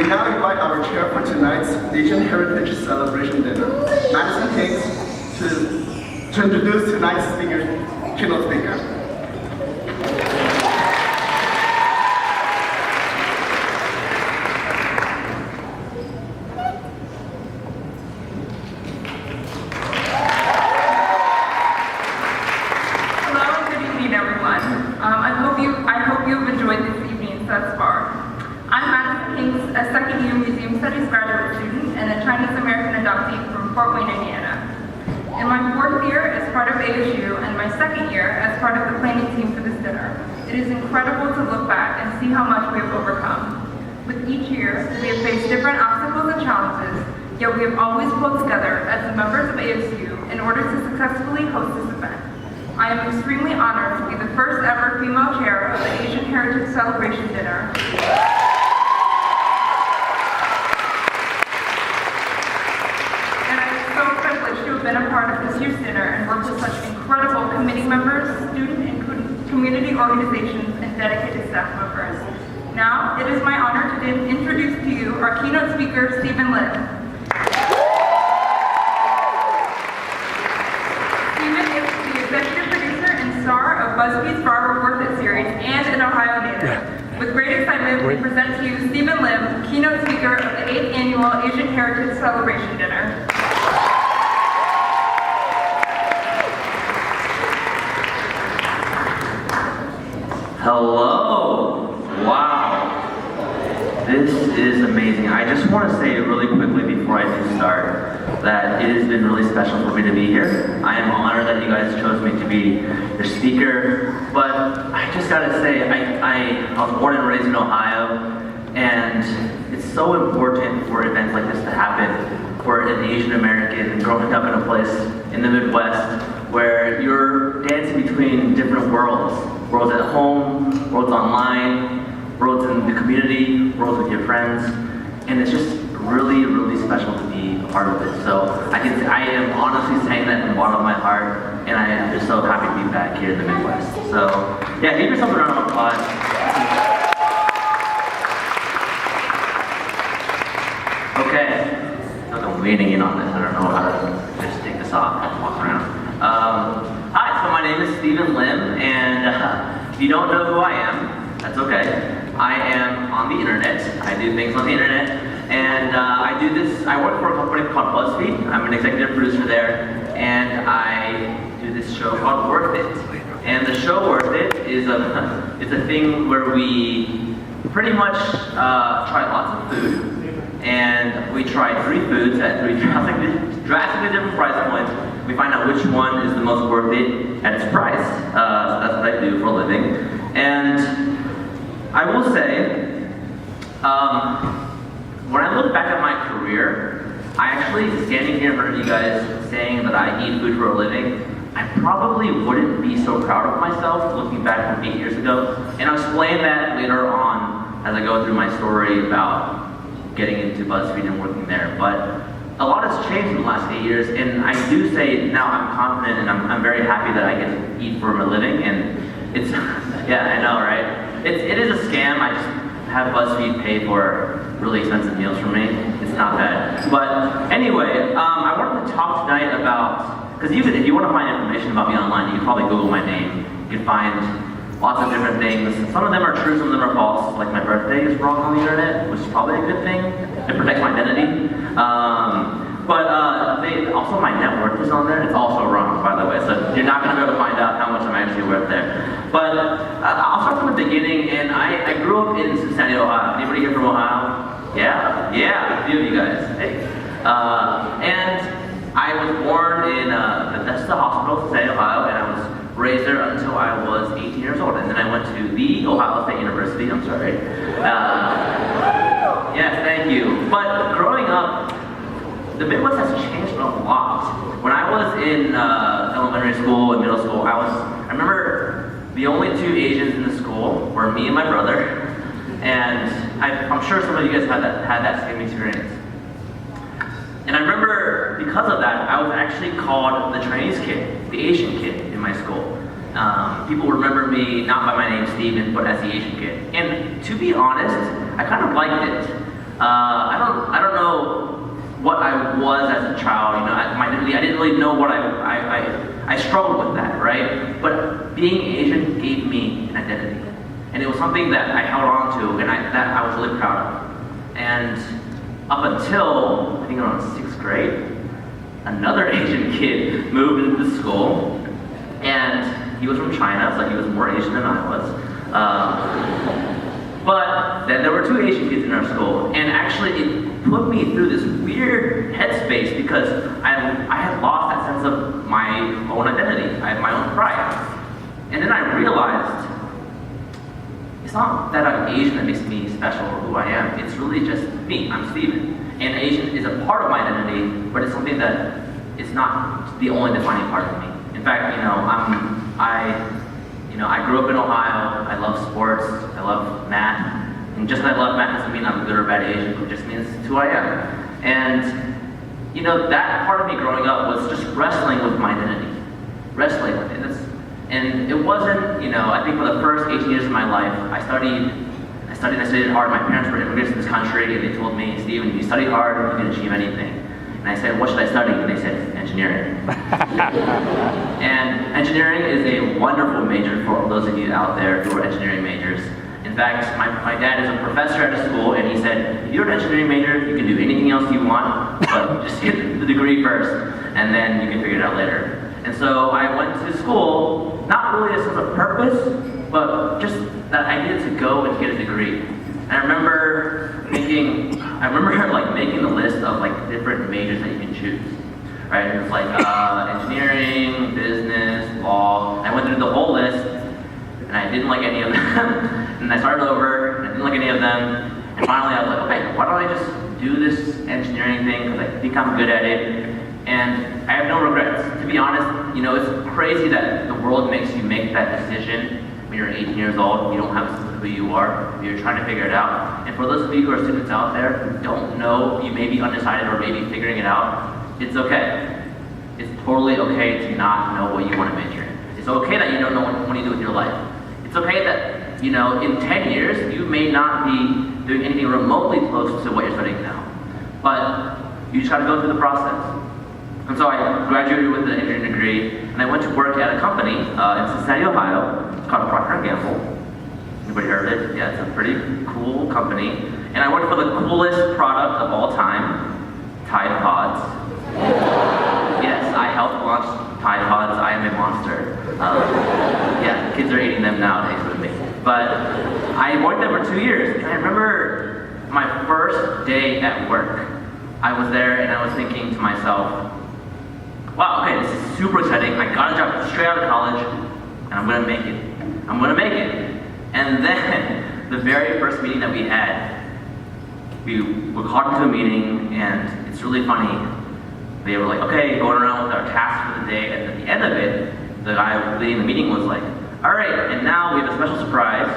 now invite our chair for tonight's Asian Heritage Celebration Dinner, Madison Hicks, to introduce tonight's keynote speaker. I hope you've enjoyed this evening thus far. I'm Madison Hicks, a second-year Museum Studies graduate student and a Chinese American adoptee from Fort Wayne, Indiana. In my fourth year as part of ASU and my second year as part of the planning team for this dinner, it is incredible to look back and see how much we have overcome. With each year, we have faced different obstacles and challenges, yet we have always pulled together as the members of ASU in order to successfully host this event. I am extremely honored to be the first ever female chair of the Asian Heritage Celebration Dinner. And I am so privileged to have been a part of this year's dinner and worked with such incredible committee members, student and community organizations, and dedicated staff members. Now, it is my honor to introduce to you our keynote speaker, Stephen Lim. BuzzFeed's Barbara Worth It series and an Ohio native. With great excitement, we present to you Stephen Lim, keynote speaker of the 8th Annual Asian Heritage Celebration Dinner. Hello! Wow! This is amazing. I just want to say really quickly before I do start that it has been really special for me to be here. I am honored that you guys chose me to be your speaker, but I just gotta say, I was born and raised in Ohio, and it's so important for events like this to happen for an Asian American growing up in a place in the Midwest where you're dancing between different worlds. Worlds at home, worlds online, worlds in the community, worlds with your friends, and it's just really, really special to be a part of this. So I am honestly saying that from the bottom of my heart, and I am just so happy to be back here in the Midwest. So yeah, give yourself a round of applause. Okay, look, I'm leaning in on this. I don't know how to just take this off and walk around. Hi, so my name is Stephen Lim, and if you don't know who I am, that's okay. I am on the internet. I do things on the internet. And I work for a company called BuzzFeed. I'm an executive producer there, and I do this show called Worth It. And the show Worth It is a thing where we pretty much try lots of food, and we try 3 foods at 3 drastically different price points. We find out which one is the most worth it at its price. So that's what I do for a living. And I will say, when I look back at my career, I actually, standing here in front of you guys saying that I eat food for a living, I probably wouldn't be so proud of myself looking back from 8 years ago. And I'll explain that later on as I go through my story about getting into BuzzFeed and working there. But a lot has changed in the last 8 years, and I do say now I'm confident and I'm very happy that I get to eat for a living. And it's, yeah, I know, right? It is a scam. I just have BuzzFeed pay for really expensive meals for me. It's not bad. But anyway, I wanted to talk tonight about, because if you want to find information about me online, you can probably Google my name. You can find lots of different things. Some of them are true, some of them are false. Like my birthday is wrong on the internet, which is probably a good thing. It protects my identity. Also my net worth is on there. It's also wrong, by the way. So you're not going to be able to find out how much I'm actually worth there. But I'll start from the beginning. And I grew up in Cincinnati, Ohio. Anybody here from Ohio? Yeah, a few of you guys. Hey. And I was born in Bethesda Hospital, Cincinnati, Ohio, and I was raised there until I was 18 years old. And then I went to the Ohio State University. I'm sorry. Yes, thank you. But growing up, the Midwest has changed a lot. When I was in elementary school and middle school, I remember the only 2 Asians in the school were me and my brother, and I'm sure some of you guys had that same experience. And I remember, because of that, I was actually called the Chinese kid, the Asian kid in my school. People remember me not by my name Stephen, but as the Asian kid. And to be honest, I kind of liked it. I don't know what I was as a child. You know, my identity, I didn't really know what I struggled with that, right? But being Asian gave me an identity, and it was something that I held on to, and that I was really proud of. And up until I think around 6th grade, another Asian kid moved into the school, and he was from China, so he was more Asian than I was. But then there were 2 Asian kids in our school, and actually it put me through this weird headspace because I had lost that sense of my own identity, my own pride. And then I realized, it's not that I'm Asian that makes me special or who I am, it's really just me, I'm Steven. And Asian is a part of my identity, but it's something that is not the only defining part of me. In fact, I grew up in Ohio, I love sports, I love math, and just because I love math doesn't mean I'm a good or bad Asian, it just means it's who I am. And, that part of me growing up was just wrestling with my identity, wrestling with it. And it wasn't, I think for the first 18 years of my life, I studied hard. My parents were immigrants in this country, and they told me, Steven, if you study hard, you can achieve anything. And I said, what should I study? And they said, engineering. And engineering is a wonderful major for those of you out there who are engineering majors. In fact, my dad is a professor at a school, and he said, if you're an engineering major, you can do anything else you want, but just get the degree first, and then you can figure it out later. And so I went to school, not really a sense of purpose, but just that I needed to go and get a degree. And I remember making the list of different majors that you can choose. Right? It was engineering, business, law. I went through the whole list, and I didn't like any of them. And I started over, and I didn't like any of them. And finally, I was like, okay, why don't I just do this engineering thing because I think I'm good at it. And I have no regrets. To be honest, it's crazy that the world makes you make that decision when you're 18 years old. You don't have a sense of who you are. You're trying to figure it out. And for those of you who are students out there who don't know, you may be undecided or maybe figuring it out, it's okay. It's totally okay to not know what you want to major in. It's okay that you don't know what you do with your life. It's okay that, in 10 years, you may not be doing anything remotely close to what you're studying now. But you just got to go through the process. And so I graduated with an engineering degree, and I went to work at a company in Cincinnati, Ohio. It's called Procter & Gamble. Anybody heard of it? Yeah, it's a pretty cool company. And I worked for the coolest product of all time, Tide Pods. Yes, I helped launch Tide Pods. I am a monster. Yeah, kids are eating them nowadays with me. But I worked there for 2 years, and I remember my first day at work. I was there, and I was thinking to myself, wow, okay, this is super exciting. I got a job straight out of college, and I'm gonna make it. I'm gonna make it. And then, the very first meeting that we had, we were called into a meeting, and it's really funny. They were like, okay, going around with our tasks for the day, and at the end of it, the guy leading the meeting was like, all right, and now we have a special surprise.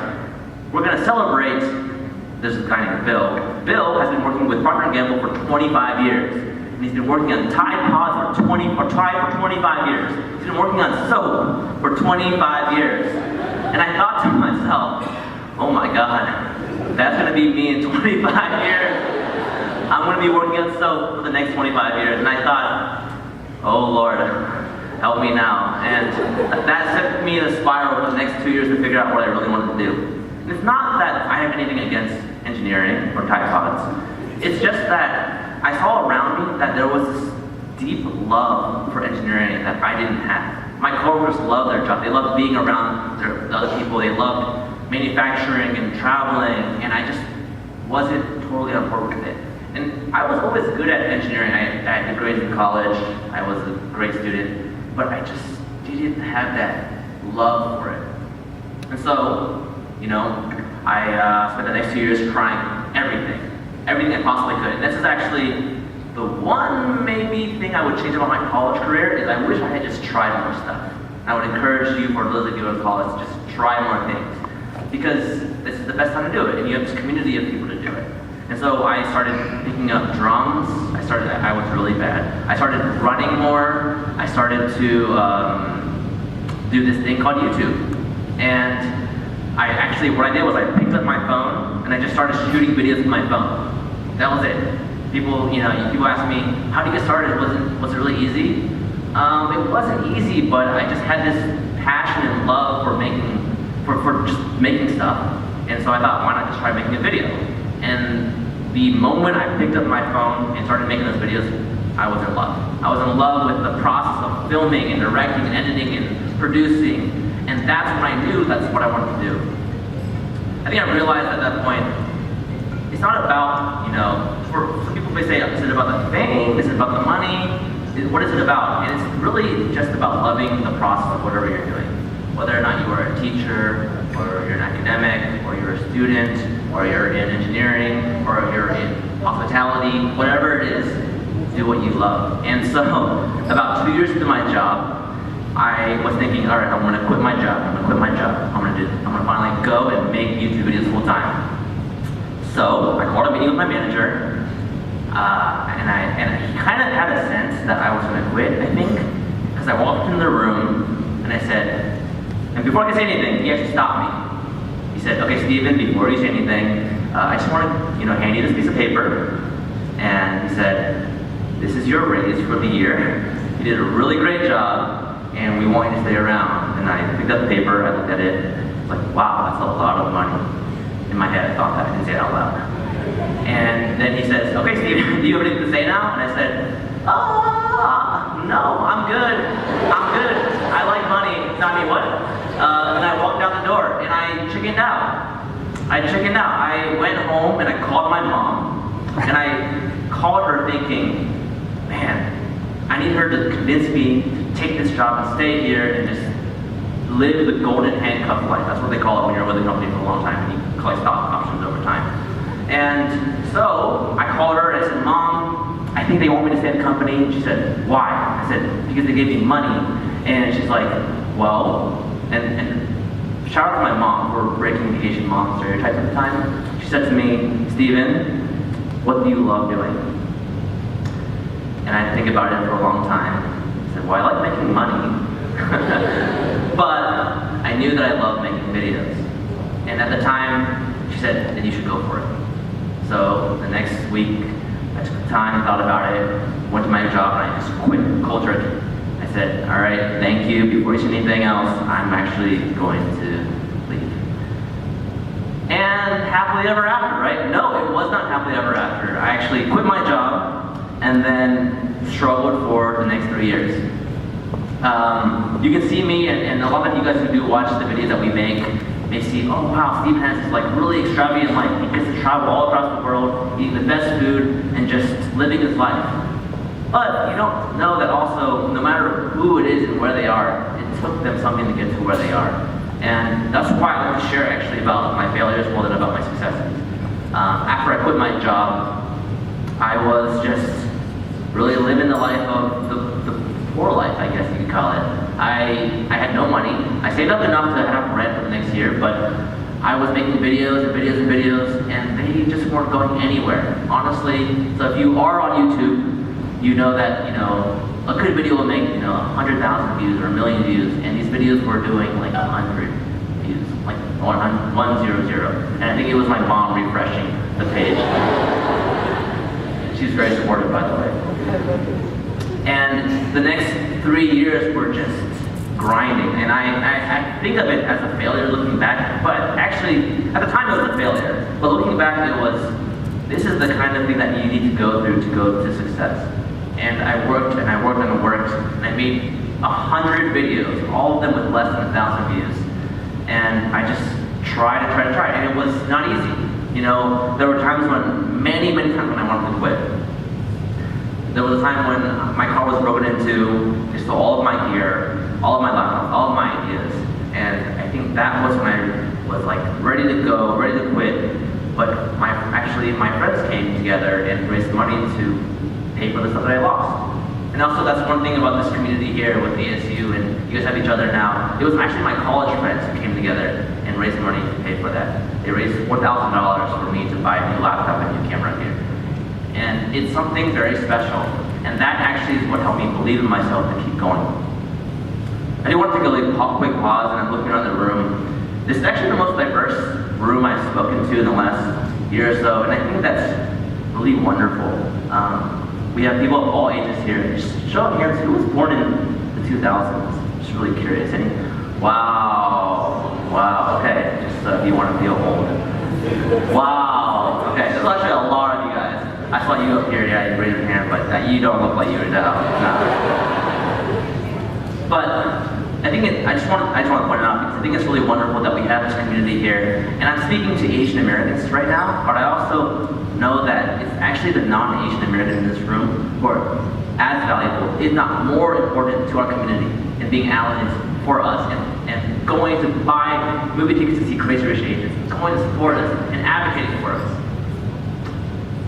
We're gonna celebrate this guy named Bill. Bill has been working with Procter & Gamble for 25 years. And he's been working on Tide Pods for 25 years. He's been working on soap for 25 years. And I thought to myself, oh my God, that's gonna be me in 25 years. I'm gonna be working on soap for the next 25 years. And I thought, oh Lord, help me now. And that set me in a spiral for the next 2 years to figure out what I really wanted to do. And it's not that I have anything against engineering or Tide Pods. It's just that I saw around me that there was this deep love for engineering that I didn't have. My coworkers loved their job. They loved being around the other people. They loved manufacturing and traveling, and I just wasn't totally on board with it. And I was always good at engineering. I had grades in college. I was a great student, but I just didn't have that love for it. And so, I spent the next 2 years trying everything I possibly could. And this is actually the one maybe thing I would change about my college career is I wish I had just tried more stuff. I would encourage you, for those of you in college, to just try more things. Because this is the best time to do it, and you have this community of people to do it. And so I started picking up drums. I was really bad. I started running more. I started to do this thing called YouTube. And what I did was I picked up my phone and I just started shooting videos with my phone. That was it. People ask me, how do you get started? Was it really easy? It wasn't easy, but I just had this passion and love for just making stuff. And so I thought, why not just try making a video? And the moment I picked up my phone and started making those videos, I was in love. I was in love with the process of filming and directing and editing and producing. And that's when I knew that's what I wanted to do. I think I realized at that point, it's not about, for people may say, is it about the fame? Is it about the money? What is it about? And it's really just about loving the process of whatever you're doing. Whether or not you are a teacher, or you're an academic, or you're a student, or you're in engineering, or you're in hospitality, whatever it is, do what you love. And so, about 2 years into my job, I was thinking, all right, I'm gonna quit my job. I'm gonna finally go and make YouTube videos full time. So I called a meeting with my manager, and he kind of had a sense that I was gonna quit, I think, because I walked into the room and I said, and before I could say anything, he actually stopped me. He said, okay, Steven, before you say anything, I just want to, hand you this piece of paper. And he said, this is your raise for the year. You did a really great job, and we want you to stay around. And I picked up the paper, I looked at it, I was like, wow, that's a lot of money. In my head, I thought that, I didn't say it out loud. And then he says, okay, Steven, do you have anything to say now? And I said, no, I'm good. I like money. I mean, what? And I walked out the door, and I chickened out. I went home, and I called my mom, and I called her thinking, man, I need her to convince me to take this job and stay here and just live the golden handcuff life. That's what they call it when you're with a company for a long time and you collect stock options over time. And so I called her and I said, Mom, I think they want me to stay in the company. And she said, why? I said, because they gave me money. And she's like, well, and shout out to my mom for breaking the Asian mom stereotype at the time. She said to me, Steven, what do you love doing? And I had to think about it for a long time. I said, well, I like making money. But I knew that I loved making videos. And at the time, she said, then you should go for it. So the next week, I took the time, thought about it, went to my job, and I just quit cold turkey. I said, all right, thank you. Before you say anything else, I'm actually going to leave. And happily ever after, right? No, it was not happily ever after. I actually quit my job and then struggled for the next 3 years. You can see me, and a lot of you guys who do watch the videos that we make may see, oh wow, Steven has this like really extravagant life. He gets to travel all across the world, eating the best food, and just living his life. But you don't know that also, no matter who it is and where they are, it took them something to get to where they are. And that's why I want to share actually about my failures more than about my successes. After I quit my job, I was just really living the life of the poor life, I guess you could call it. I had no money. I saved up enough to have rent for the next year, but I was making videos and videos and videos, and they just weren't going anywhere, honestly. So if you are on YouTube, you know that, a good video will make, 100,000 views or 1 million views, and these videos were doing like 100 views, like 100. And I think it was my mom refreshing the page. She's very supportive, by the way. And the next 3 years were just grinding, and I think of it as a failure looking back, but actually, at the time it was a failure. But looking back, this is the kind of thing that you need to go through to go to success. And I worked, and I worked, and I worked, and I made 100 videos, all of them with less than 1,000 views. And I just tried, and it was not easy. There were times many times when I wanted to quit. There was a time when my car was broken into, they stole all of my gear, all of my laptops, all of my ideas, and I think that was when I was like ready to go, ready to quit, but my friends came together and raised money to pay for the stuff that I lost. And also that's one thing about this community here with the ASU, and you guys have each other now. It was actually my college friends who came together and raised money to pay for that. They raised $4,000 for me to buy a new laptop and new camera here. And it's something very special. And that actually is what helped me believe in myself to keep going. I do want to take a quick pause, and I'm looking around the room. This is actually the most diverse room I've spoken to in the last year or so, and I think that's really wonderful. We have people of all ages here. Just show up here. Who was born in the 2000s? Just really curious. Any? Wow, okay. Just if you want to feel old. Wow, okay. There's actually a lot of you guys. I saw you up here, yeah, you raised your hand, but you don't look like you were down. But I think I just want to point it out because I think it's really wonderful that we have this community here. And I'm speaking to Asian Americans right now, but I also know that it's actually the non-Asian Americans in this room who are as valuable, if not more important to our community and being allies for us and going to buy movie tickets to see Crazy Rich Asians, going to support us and advocating for us.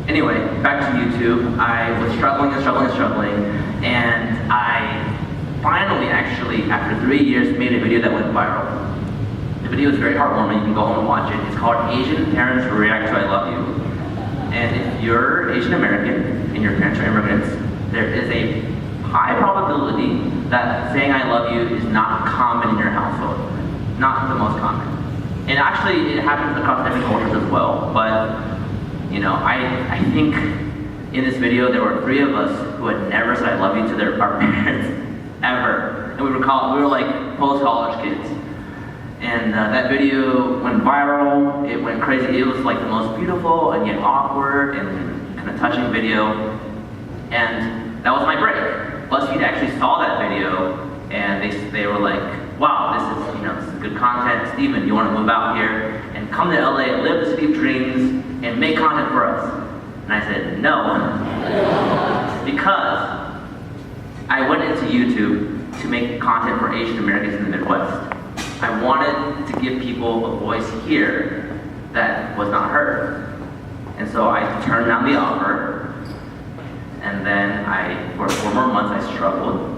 Anyway, back to YouTube. I was struggling, and I finally, actually, after 3 years, made a video that went viral. The video is very heartwarming. You can go home and watch it. It's called Asian Parents React to I Love You. And if you're Asian American and your parents are immigrants, there is a high probability that saying I love you is not common in your household. Not the most common. And actually, it happens across different cultures as well. But you know, I think in this video there were 3 of us who had never said I love you to our parents ever, and we were like post-college kids. And that video went viral. It went crazy. It was like the most beautiful and yet awkward and kind of touching video. And that was my break. BuzzFeed actually saw that video, and they were like, "Wow, this is good content. Steven, you want to move out here and come to LA, live the city of dreams, and make content for us?" And I said, no. Because I went into YouTube to make content for Asian Americans in the Midwest. I wanted to give people a voice here that was not heard. And so I turned down the offer, and then for 4 more months I struggled.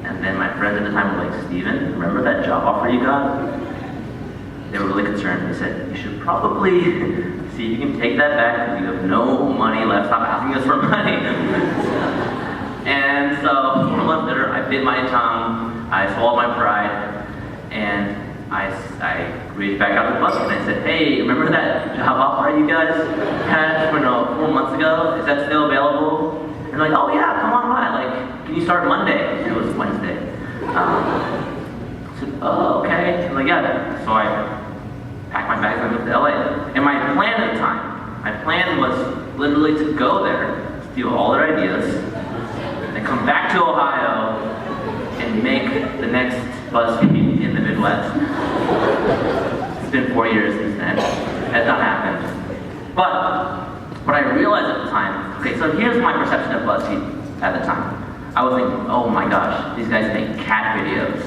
And then my friends at the time were like, "Steven, remember that job offer you got?" They were really concerned. They said, "You should probably see if you can take that back because you have no money left. Stop asking us for money." And so 4 months later, I bit my tongue, I swallowed my pride, and I reached back out to the bus and I said, "Hey, remember that job offer you guys had 4 months ago? Is that still available?" And they're like, "Oh yeah, come on by. Like, can you start Monday?" And it was Wednesday. I said, "Oh, okay." I'm like, "Yeah." So I packed my bags and I moved to LA. And my plan at the time, was literally to go there, steal all their ideas, and come back to Ohio and make the next BuzzFeed in the Midwest. It's been 4 years since then. It has not happened. But what I realized at the time, okay, so here's my perception of BuzzFeed at the time. I was thinking, oh my gosh, these guys make cat videos.